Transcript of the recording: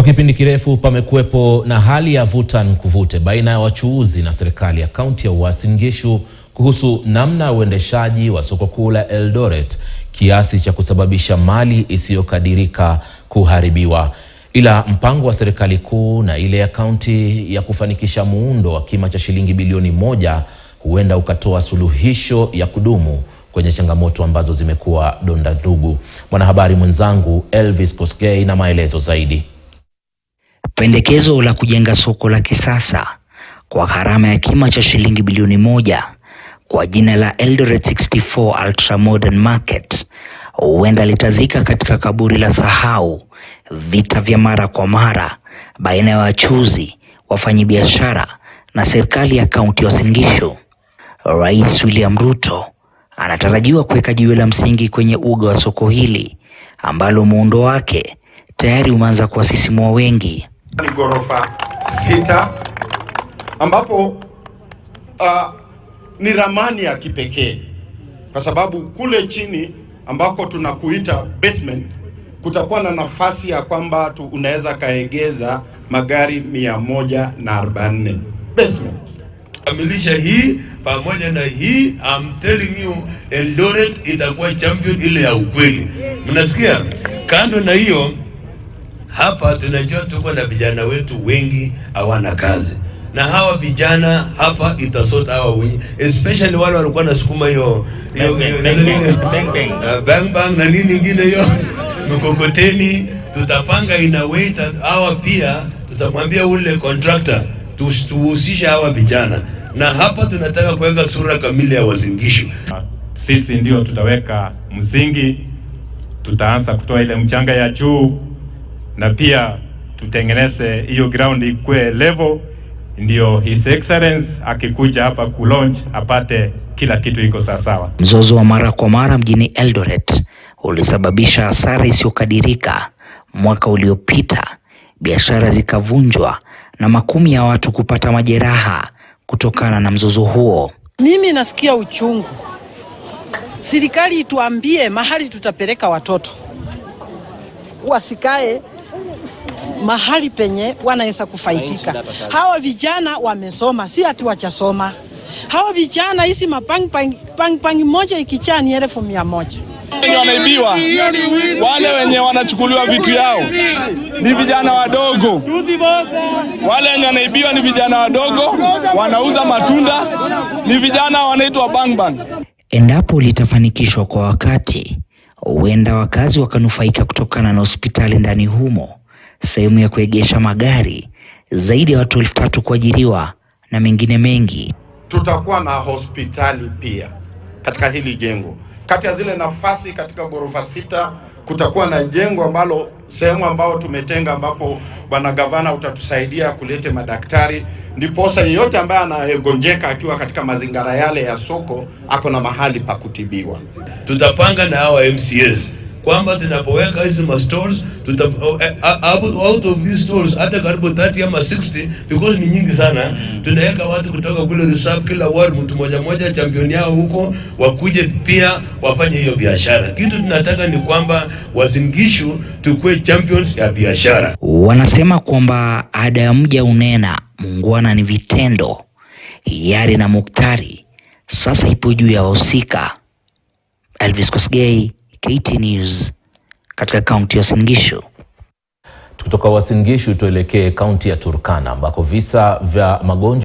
kipindi kirefu pamekuwepo na hali ya vuta nikuvute baina ya wachuuzi na serikali ya kaunti ya Uasin Gishu kuhusu namna uendeshaji wa soko kuu la Eldoret kiasi cha kusababisha mali isiyokadirika kuharibiwa. Ila mpango wa serikali kuu na ile ya kaunti ya kufanikisha muundo wa kima cha shilingi bilioni 1 huenda ukatoa suluhisho ya kudumu kwenye changamoto ambazo zimekuwa donda ndugu. Mwanahabari mwenzangu Elvis Kosgei na maelezo zaidi. Pendekezo la kujenga soko la kisasa kwa gharama ya kima cha shilingi bilioni 1 kwa jina la Eldoret 64 Ultra Modern Market huenda litazika katika kaburi la sahau vita vya mara kwa mara baina ya wachuuzi, wafanyabiashara na serikali ya kaunti ya Uasin Gishu. Rais William Ruto anatarajiwa kuweka jiwe la msingi kwenye uga wa soko hili ambalo muundo wake tayari umeanza kuwasisimua wengi. Ni ghorofa 6 ambapo ni ramani ya kipekee kwa sababu kule chini ambako tunakuita basement kutakuwa na nafasi ya kwamba unaweza kaegeza magari 144 basement. Kamilisha hii pamoja na hii, I'm telling you Eldoret itakuwa champion ile ya ukweli. Mnasikia? Kando na hiyo, hapa tunajua tuko na vijana wetu wengi hawana kazi. Na hawa vijana hapa itasota hawa wengi, especially wale walikuwa nasukuma hiyo bang bang na nini nyingine hiyo mkokoteni. Tutapanga in a way that hawa pia tutamwambia ule contractor tuhusisha hawa vijana, na hapa tunataka kuweka sura kamili ya Uasin Gishu. Sisi ndio tutaweka msingi, tutaanza kutoa ile mchanga ya juu na pia tutengeneze hiyo ground ikue level, ndio His Excellence akikuja hapa ku-launch apate kila kitu iko sawa. Mzozo wa mara kwa mara mjini Eldoret ulisababisha hasara isiyokadirika. Mwaka uliopita biashara zikavunjwa na makumi ya watu kupata majeraha kutokana na mzozo huo. Mimi nasikia uchungu. Serikali ituambie mahali tutapeleka watoto, wasikae mahali penye wanaweza kufaidika. Hawa vijana wamesoma, si ati wachasoma. Hawa vijana hizi pang moja ikichaa ni 1,100. Wenye wanaibiwa, wale wenye wanachukuliwa vitu yao ni vijana wadogo. Wale wenye wanaibiwa ni vijana wadogo, wanauza matunda, ni vijana wanaitwa bang bang. Endapo litafanikishwa kwa wakati, huenda wakazi wakanufaika kutokana na hospitali ndani humo, sehemu ya kuegesha magari, zaidi ya watu 3,000 kuajiriwa na mengine mengi. Tutakuwa na hospitali pia katika hili jengo. Kati ya zile nafasi katika ghorofa 6 kutakuwa na jengo ambalo sehemu ambao tumetenga, ambapo bwana gavana utatusaidia kulete madaktari, ndiposa yeyote ambaye anagonjeka akiwa katika mazingira yale ya soko ako na mahali pa kutibiwa. Tutapanga na hawa MCS kwamba tunapoweka hizi stores out of these stores hata karibu 30 ama 60 because ni nyingi sana, tunaweka watu kutoka kule reserve, kila ward mtu moja champion yao huko wakuje pia wafanye hiyo biashara. Kitu tunataka ni kwamba Uasin Gishu tukue champions ya biashara. Wanasema kwamba ada ya mja unena, muungwana ni vitendo. Hiari na muktari sasa ipo juu ya wahusika. Elvis Kosgei, KT News, katika kaunti ya Uasin Gishu. Kutoka Uasin Gishu tuelekee kaunti ya Turkana ambako visa vya magonjwa